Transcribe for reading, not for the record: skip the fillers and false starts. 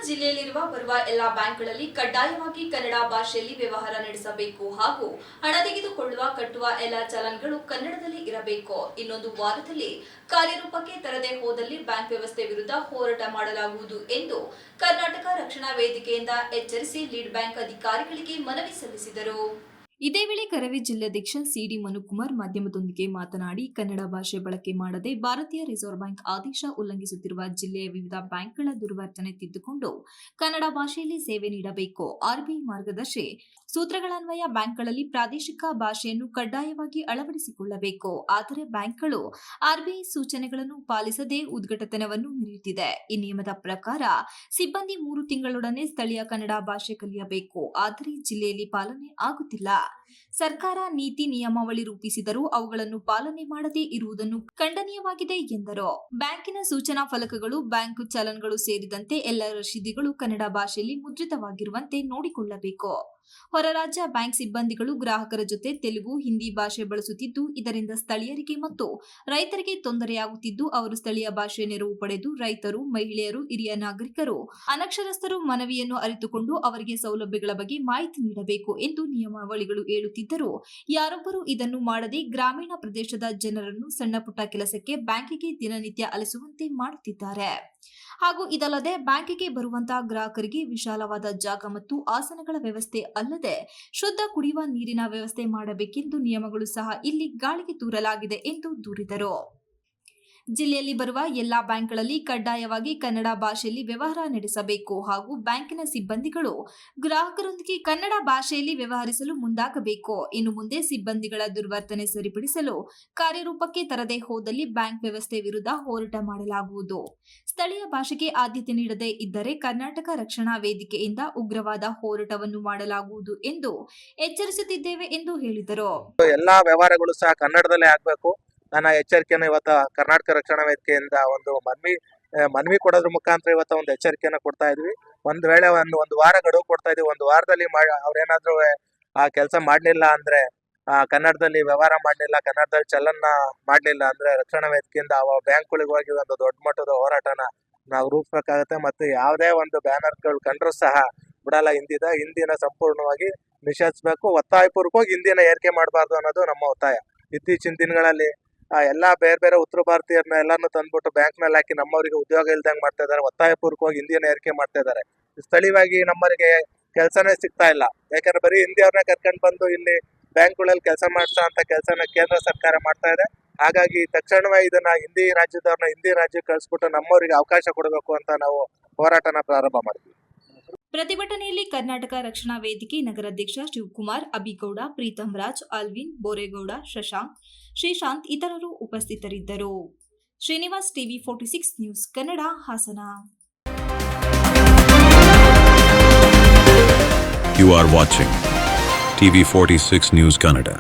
ಜಿಲ್ಲೆಯಲ್ಲಿರುವ ಬರುವ ಎಲ್ಲಾ ಬ್ಯಾಂಕ್ಗಳಲ್ಲಿ ಕಡ್ಡಾಯವಾಗಿ ಕನ್ನಡ ಭಾಷೆಯಲ್ಲಿ ವ್ಯವಹಾರ ನಡೆಸಬೇಕು ಹಾಗೂ ಹಣ ತೆಗೆದುಕೊಳ್ಳುವ ಕಟ್ಟುವ ಎಲ್ಲ ಚಲನ್ಗಳು ಕನ್ನಡದಲ್ಲಿ ಇರಬೇಕು. ಇನ್ನೊಂದು ವಾರದಲ್ಲಿ ಕಾರ್ಯರೂಪಕ್ಕೆ ತರದೆ ಹೋದಲ್ಲಿ ಬ್ಯಾಂಕ್ ವ್ಯವಸ್ಥೆ ವಿರುದ್ಧ ಹೋರಾಟ ಮಾಡಲಾಗುವುದು ಎಂದು ಕರ್ನಾಟಕ ರಕ್ಷಣಾ ವೇದಿಕೆಯಿಂದ ಎಚ್ಚರಿಸಿ ಲೀಡ್ ಬ್ಯಾಂಕ್ ಅಧಿಕಾರಿಗಳಿಗೆ ಮನವಿ ಸಲ್ಲಿಸಿದರು. ಇದೇ ವೇಳೆ ಕರವೇ ಜಿಲ್ಲಾಧ್ಯಕ್ಷ ಸಿಡಿ ಮನುಕುಮಾರ್ ಮಾಧ್ಯಮದೊಂದಿಗೆ ಮಾತನಾಡಿ, ಕನ್ನಡ ಭಾಷೆ ಬಳಕೆ ಮಾಡದೆ ಭಾರತೀಯ ರಿಸರ್ವ್ ಬ್ಯಾಂಕ್ ಆದೇಶ ಉಲ್ಲಂಘಿಸುತ್ತಿರುವ ಜಿಲ್ಲೆಯ ವಿವಿಧ ಬ್ಯಾಂಕ್ಗಳ ದುರ್ವರ್ತನೆ ತಿದ್ದುಕೊಂಡು ಕನ್ನಡ ಭಾಷೆಯಲ್ಲಿ ಸೇವೆ ನೀಡಬೇಕು. ಆರ್ಬಿಐ ಮಾರ್ಗದರ್ಶಿ ಸೂತ್ರಗಳನ್ವಯ ಬ್ಯಾಂಕ್ಗಳಲ್ಲಿ ಪ್ರಾದೇಶಿಕ ಭಾಷೆಯನ್ನು ಕಡ್ಡಾಯವಾಗಿ ಅಳವಡಿಸಿಕೊಳ್ಳಬೇಕು. ಆದರೆ ಬ್ಯಾಂಕ್ಗಳು ಆರ್ಬಿಐ ಸೂಚನೆಗಳನ್ನು ಪಾಲಿಸದೆ ಉದ್ಘಾಟತನವನ್ನು ಮೆರೆಯುತ್ತಿದೆ. ಈ ನಿಯಮದ ಪ್ರಕಾರ ಸಿಬ್ಬಂದಿ 3 ತಿಂಗಳೊಡನೆ ಸ್ಥಳೀಯ ಕನ್ನಡ ಭಾಷೆ ಕಲಿಯಬೇಕು. ಆದರೆ ಜಿಲ್ಲೆಯಲ್ಲಿ ಪಾಲನೆ ಆಗುತ್ತಿಲ್ಲ. ಸರ್ಕಾರ ನೀತಿ ನಿಯಮಾವಳಿ ರೂಪಿಸಿದರೂ ಅವುಗಳನ್ನು ಪಾಲನೆ ಮಾಡದೇ ಇರುವುದನ್ನು ಖಂಡನೀಯವಾಗಿದೆ ಎಂದರು. ಬ್ಯಾಂಕಿನ ಸೂಚನಾ ಫಲಕಗಳು, ಬ್ಯಾಂಕ್ ಚಲನ್ಗಳು ಸೇರಿದಂತೆ ಎಲ್ಲ ರಶೀದಿಗಳು ಕನ್ನಡ ಭಾಷೆಯಲ್ಲಿ ಮುದ್ರಿತವಾಗಿರುವಂತೆ ನೋಡಿಕೊಳ್ಳಬೇಕು. ಹೊರ ರಾಜ್ಯ ಬ್ಯಾಂಕ್ ಸಿಬ್ಬಂದಿಗಳು ಗ್ರಾಹಕರ ಜೊತೆ ತೆಲುಗು, ಹಿಂದಿ ಭಾಷೆ ಬಳಸುತ್ತಿದ್ದು, ಇದರಿಂದ ಸ್ಥಳೀಯರಿಗೆ ಮತ್ತು ರೈತರಿಗೆ ತೊಂದರೆಯಾಗುತ್ತಿದ್ದು, ಅವರು ಸ್ಥಳೀಯ ಭಾಷೆ ನೆರವು ಪಡೆದು ರೈತರು, ಮಹಿಳೆಯರು, ಹಿರಿಯ ನಾಗರಿಕರು, ಅನಕ್ಷರಸ್ಥರು ಮನವಿಯನ್ನು ಅರಿತುಕೊಂಡು ಅವರಿಗೆ ಸೌಲಭ್ಯಗಳ ಬಗ್ಗೆ ಮಾಹಿತಿ ನೀಡಬೇಕು ಎಂದು ನಿಯಮಾವಳಿಗಳು ಹೇಳುತ್ತಿದ್ದರೂ ಯಾರೊಬ್ಬರು ಇದನ್ನು ಮಾಡದೆ ಗ್ರಾಮೀಣ ಪ್ರದೇಶದ ಜನರನ್ನು ಸಣ್ಣಪುಟ್ಟ ಕೆಲಸಕ್ಕೆ ಬ್ಯಾಂಕಿಗೆ ದಿನನಿತ್ಯ ಅಲಿಸುವಂತೆ ಮಾಡುತ್ತಿದ್ದಾರೆ. ಹಾಗೂ ಇದಲ್ಲದೆ ಬ್ಯಾಂಕಿಗೆ ಬರುವಂತಹ ಗ್ರಾಹಕರಿಗೆ ವಿಶಾಲವಾದ ಜಾಗ ಮತ್ತು ಆಸನಗಳ ವ್ಯವಸ್ಥೆ ಅಲ್ಲದೆ ಶುದ್ಧ ಕುಡಿಯುವ ನೀರಿನ ವ್ಯವಸ್ಥೆ ಮಾಡಬೇಕೆಂದು ನಿಯಮಗಳು ಸಹ ಇಲ್ಲಿ ಗಾಳಿಗೆ ತೂರಲಾಗಿದೆ ಎಂದು ದೂರಿದರು. ಜಿಲ್ಲೆಯಲ್ಲಿ ಬರುವ ಎಲ್ಲಾ ಬ್ಯಾಂಕ್ಗಳಲ್ಲಿ ಕಡ್ಡಾಯವಾಗಿ ಕನ್ನಡ ಭಾಷೆಯಲ್ಲಿ ವ್ಯವಹಾರ ನಡೆಸಬೇಕು ಹಾಗೂ ಬ್ಯಾಂಕಿನ ಸಿಬ್ಬಂದಿಗಳು ಗ್ರಾಹಕರೊಂದಿಗೆ ಕನ್ನಡ ಭಾಷೆಯಲ್ಲಿ ವ್ಯವಹರಿಸಲು ಮುಂದಾಗಬೇಕು. ಇನ್ನು ಮುಂದೆ ಸಿಬ್ಬಂದಿಗಳ ದುರ್ವರ್ತನೆ ಸರಿಪಡಿಸಲು ಕಾರ್ಯರೂಪಕ್ಕೆ ತರದೆ ಹೋದಲ್ಲಿ ಬ್ಯಾಂಕ್ ವ್ಯವಸ್ಥೆ ವಿರುದ್ಧ ಹೋರಾಟ ಮಾಡಲಾಗುವುದು. ಸ್ಥಳೀಯ ಭಾಷೆಗೆ ಆದ್ಯತೆ ನೀಡದೇ ಇದ್ದರೆ ಕರ್ನಾಟಕ ರಕ್ಷಣಾ ವೇದಿಕೆಯಿಂದ ಉಗ್ರವಾದ ಹೋರಾಟವನ್ನು ಮಾಡಲಾಗುವುದು ಎಂದು ಎಚ್ಚರಿಸುತ್ತಿದ್ದೇವೆ ಎಂದು ಹೇಳಿದರು. ಎಲ್ಲಾ ವ್ಯವಹಾರಗಳು ಸಹ ಕನ್ನಡದಲ್ಲೇ ಆಗಬೇಕು. ನನ್ನ ಎಚ್ಚರಿಕೆಯನ್ನು ಇವತ್ತು ಕರ್ನಾಟಕ ರಕ್ಷಣಾ ವೇದಿಕೆಯಿಂದ ಒಂದು ಮನವಿ ಕೊಡೋದ್ರ ಮುಖಾಂತರ ಇವತ್ತು ಒಂದು ಎಚ್ಚರಿಕೆಯನ್ನು ಕೊಡ್ತಾ ಇದ್ವಿ. ಒಂದ್ ವೇಳೆ ಒಂದು ವಾರ ಗಡುವು ಕೊಡ್ತಾ ಇದೀವಿ. ಒಂದು ವಾರದಲ್ಲಿ ಅವ್ರೇನಾದ್ರೂ ಆ ಕೆಲಸ ಮಾಡ್ಲಿಲ್ಲ ಅಂದ್ರೆ, ಕನ್ನಡದಲ್ಲಿ ವ್ಯವಹಾರ ಮಾಡ್ಲಿಲ್ಲ, ಕನ್ನಡದಲ್ಲಿ ಚಲನ ಮಾಡ್ಲಿಲ್ಲ ಅಂದ್ರೆ ರಕ್ಷಣಾ ವೇದಿಕೆಯಿಂದ ಬ್ಯಾಂಕ್ಗಳಿಗೆ ಹೋಗಿ ಒಂದು ದೊಡ್ಡ ಮಟ್ಟದ ಹೋರಾಟನ ನಾವು ರೂಪಿಸಬೇಕಾಗುತ್ತೆ. ಮತ್ತು ಯಾವುದೇ ಒಂದು ಬ್ಯಾನರ್ಗಳು ಕಂಡ್ರೂ ಸಹ ಬಿಡಲ್ಲ. ಹಿಂದಿನ ಸಂಪೂರ್ಣವಾಗಿ ನಿಷೇಧಿಸಬೇಕು. ಒತ್ತಾಯಪೂರ್ವಕವಾಗಿ ಹಿಂದಿನ ಏರಿಕೆ ಮಾಡಬಾರ್ದು ಅನ್ನೋದು ನಮ್ಮ ಒತ್ತಾಯ. ಇತ್ತೀಚಿನ ದಿನಗಳಲ್ಲಿ ಎಲ್ಲಾ ಬೇರೆ ಉತ್ತರ ಭಾರತೀಯರನ್ನ ಎಲ್ಲಾನು ತಂದ್ಬಿಟ್ಟು ಬ್ಯಾಂಕ್ ನಲ್ಲಿ ಹಾಕಿ ನಮ್ಮವರಿಗೆ ಉದ್ಯೋಗ ಇಲ್ದಂಗ್ ಮಾಡ್ತಾ ಇದಾರೆ. ಒತ್ತಾಯಪೂರ್ವಕವಾಗಿ ಹಿಂದಿನ ಏರಿಕೆ ಮಾಡ್ತಾ ಇದಾರೆ. ಸ್ಥಳೀಯವಾಗಿ ನಮ್ಮವರಿಗೆ ಕೆಲಸನೇ ಸಿಗ್ತಾ ಇಲ್ಲ. ಯಾಕಂದ್ರೆ ಬರೀ ಹಿಂದಿಯವ್ರನ್ನ ಕರ್ಕೊಂಡ್ ಬಂದು ಇಲ್ಲಿ ಬ್ಯಾಂಕ್ಗಳಲ್ಲಿ ಕೆಲಸ ಮಾಡ್ಸೋ ಅಂತ ಕೆಲಸನ ಕೇಂದ್ರ ಸರ್ಕಾರ ಮಾಡ್ತಾ ಇದೆ. ಹಾಗಾಗಿ ತಕ್ಷಣವೇ ಇದನ್ನ ಹಿಂದಿ ರಾಜ್ಯಕ್ಕೆ ಕಳಿಸ್ಬಿಟ್ಟು ನಮ್ಮವರಿಗೆ ಅವಕಾಶ ಕೊಡಬೇಕು ಅಂತ ನಾವು ಹೋರಾಟನ ಪ್ರಾರಂಭ ಮಾಡಿದ್ವಿ. ಪ್ರತಿಭಟನೆಯಲ್ಲಿ ಕರ್ನಾಟಕ ರಕ್ಷಣಾ ವೇದಿಕೆ ನಗರಾಧ್ಯಕ್ಷ ಶಿವಕುಮಾರ್, ಅಬಿಗೌಡ, ಪ್ರೀತಂ ರಾಜ್, ಆಲ್ವಿನ್, ಬೋರೇಗೌಡ, ಶಶಾಂಕ್, ಶ್ರೀಶಾಂತ್ ಇತರರು ಉಪಸ್ಥಿತರಿದ್ದರು. Srinivas, TV 46 news Kannada, Hassan. You are watching TV 46 News Kannada.